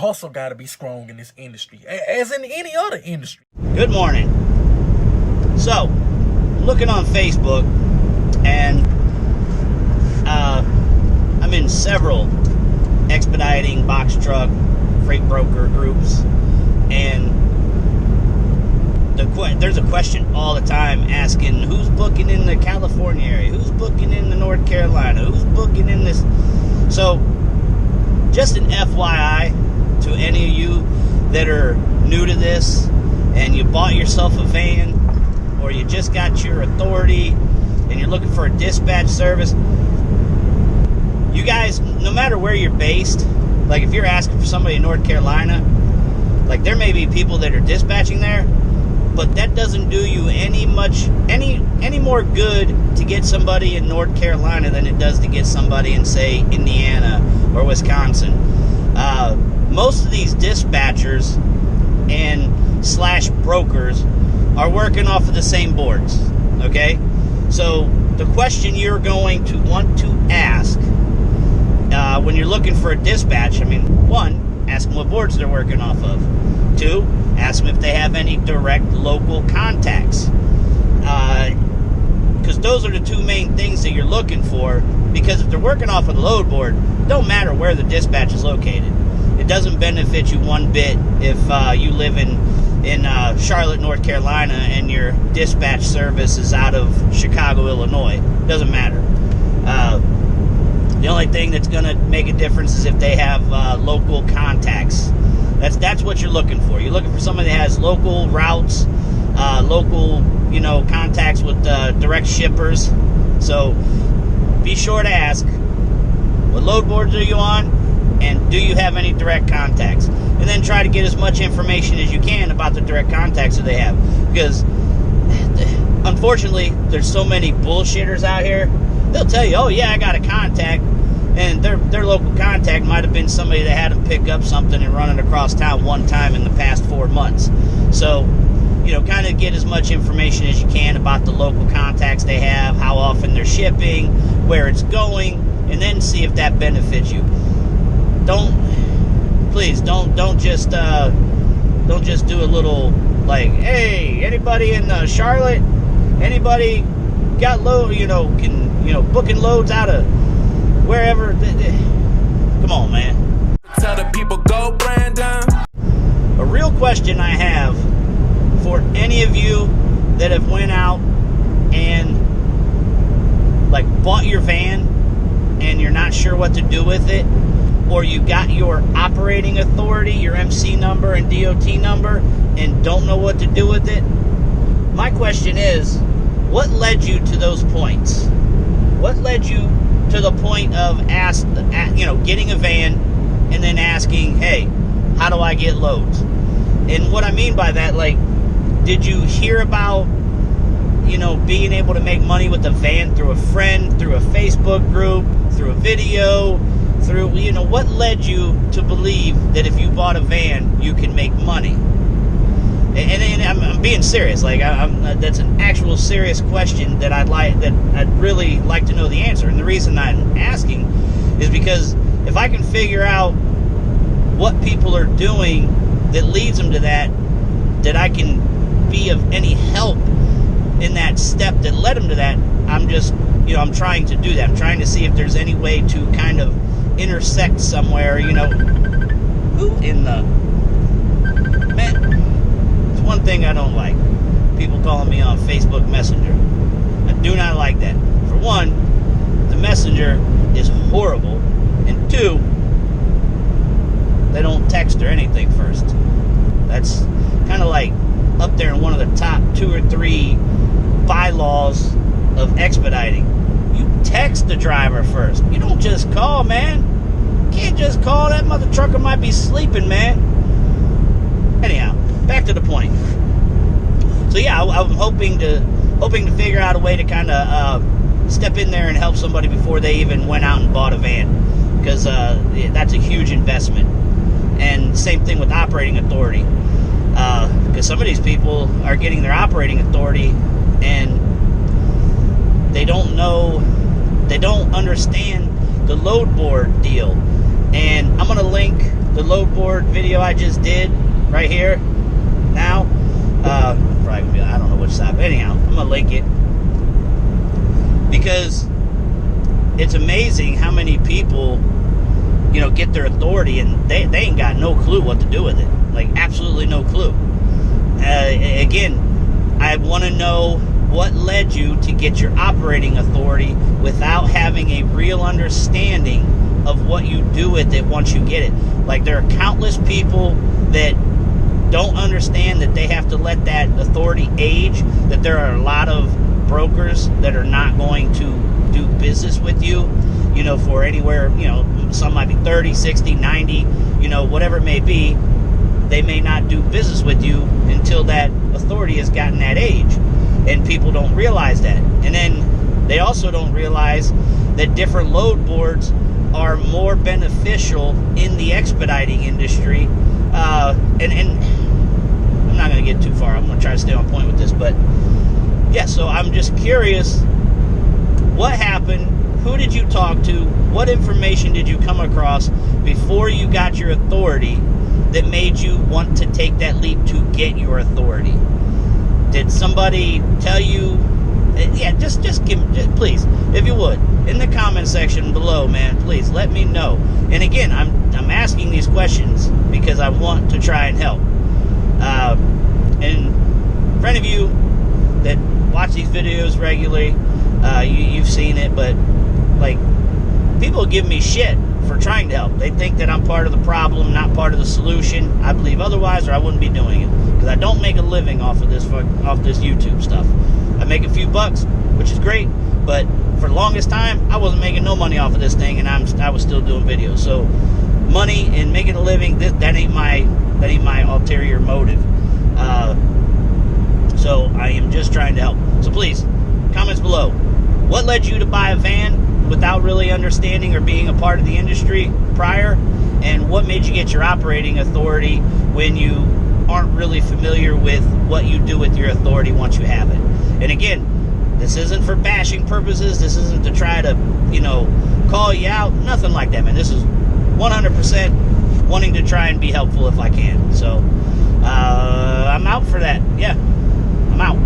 hustle got to be strong in this industry, as in any other industry. Good morning. So, looking on Facebook, and I'm in several expediting, box truck, freight broker groups, and there's a question all the time asking who's booking in the California area, who's booking in the North Carolina, who's booking in this. So, just an FYI to any of you that are new to this and you bought yourself a van or you just got your authority and you're looking for a dispatch service, you guys, no matter where you're based, like if you're asking for somebody in North Carolina, like there may be people that are dispatching there, but that doesn't do you any more good to get somebody in North Carolina than it does to get somebody in, say, Indiana or Wisconsin. Most of these dispatchers and slash brokers are working off of the same boards, okay? So the question you're going to want to ask when you're looking for a dispatch, I mean, one, ask them what boards they're working off of. Two, ask them if they have any direct local contacts. Because those are the two main things that you're looking for. Because if they're working off of the load board, it don't matter where the dispatch is located. It doesn't benefit you one bit if you live in Charlotte, North Carolina, and your dispatch service is out of Chicago, Illinois. It doesn't matter. The only thing that's going to make a difference is if they have local contacts. That's what you're looking for. You're looking for somebody that has local routes, local, contacts with direct shippers. So be sure to ask, what load boards are you on, and do you have any direct contacts? And then try to get as much information as you can about the direct contacts that they have. Because, unfortunately, there's so many bullshitters out here. They'll tell you, oh, yeah, I got a contact. And their local contact might have been somebody that had them pick up something and run it across town one time in the past 4 months. So, kind of get as much information as you can about the local contacts they have, how often they're shipping, where it's going, and then see if that benefits you. Please don't just do a little like, hey, anybody in Charlotte, anybody got load, booking loads out of wherever. Come on, man. Tell the people go, Brandon. A real question I have for any of you that have went out and bought your van and you're not sure what to do with it, or you got your operating authority, your MC number and DOT number, and don't know what to do with it. My question is, what led you to those points? What led you to the point of getting a van and then asking, hey, how do I get loads? And what I mean by that, did you hear about, being able to make money with a van through a friend, through a Facebook group, through a video, through, what led you to believe that if you bought a van, you can make money? And I'm being serious. That's an actual serious question that I'd really like to know the answer. And the reason I'm asking is because if I can figure out what people are doing that leads them to that I can be of any help in that step that led them to that, I'm trying to do that. I'm trying to see if there's any way to kind of intersect somewhere, who in the... Man, it's one thing I don't like. People calling me on Facebook Messenger. I do not like that. For one, the Messenger is horrible. And two, they don't text or anything first. That's kind of up there in one of the top 2 or 3 bylaws of expediting. You text the driver first. You don't just call, man. You can't just call. That mother trucker might be sleeping, man. Anyhow, back to the point. So yeah, I'm hoping to figure out a way to kind of step in there and help somebody before they even went out and bought a van, because that's a huge investment. And same thing with operating authority, because some of these people are getting their operating authority and they don't understand the load board deal. And I'm going to link the load board video I just did right here now. Probably gonna be, I don't know which side, but anyhow, I'm gonna link it because it's amazing how many people, you know, get their authority and they ain't got no clue what to do with it. Like, absolutely no clue. Again, I want to know what led you to get your operating authority without having a real understanding of what you do with it once you get it. Like, there are countless people that don't understand that they have to let that authority age, that there are a lot of brokers that are not going to do business with you, you know, for anywhere, you know, some might be 30, 60, 90, you know, whatever it may be. They may not do business with you until that authority has gotten that age. And people don't realize that. And then they also don't realize that different load boards are more beneficial in the expediting industry. And I'm not going to get too far. I'm going to try to stay on point with this. But yeah, so I'm just curious, what happened? Who did you talk to? What information did you come across before you got your authority that made you want to take that leap to get your authority? Did somebody tell you? Yeah, just please, if you would, in the comment section below, man, please let me know. And again, I'm asking these questions because I want to try and help. And for any of you that watch these videos regularly, you've seen it, but like, people give me shit for trying to help. They think that I'm part of the problem, not part of the solution. I believe otherwise, or I wouldn't be doing it, because I don't make a living off this YouTube stuff. I make a few bucks, which is great, but for the longest time, I wasn't making no money off of this thing, and I was still doing videos. So money and making a living, that ain't my ulterior motive. So I am just trying to help. So please, comments below. What led you to buy a van without really understanding or being a part of the industry prior? And what made you get your operating authority when you aren't really familiar with what you do with your authority once you have it? And again, this isn't for bashing purposes. This isn't to try to, you know, call you out. Nothing like that, man. This is 100% wanting to try and be helpful if I can. So I'm out for that. Yeah, I'm out.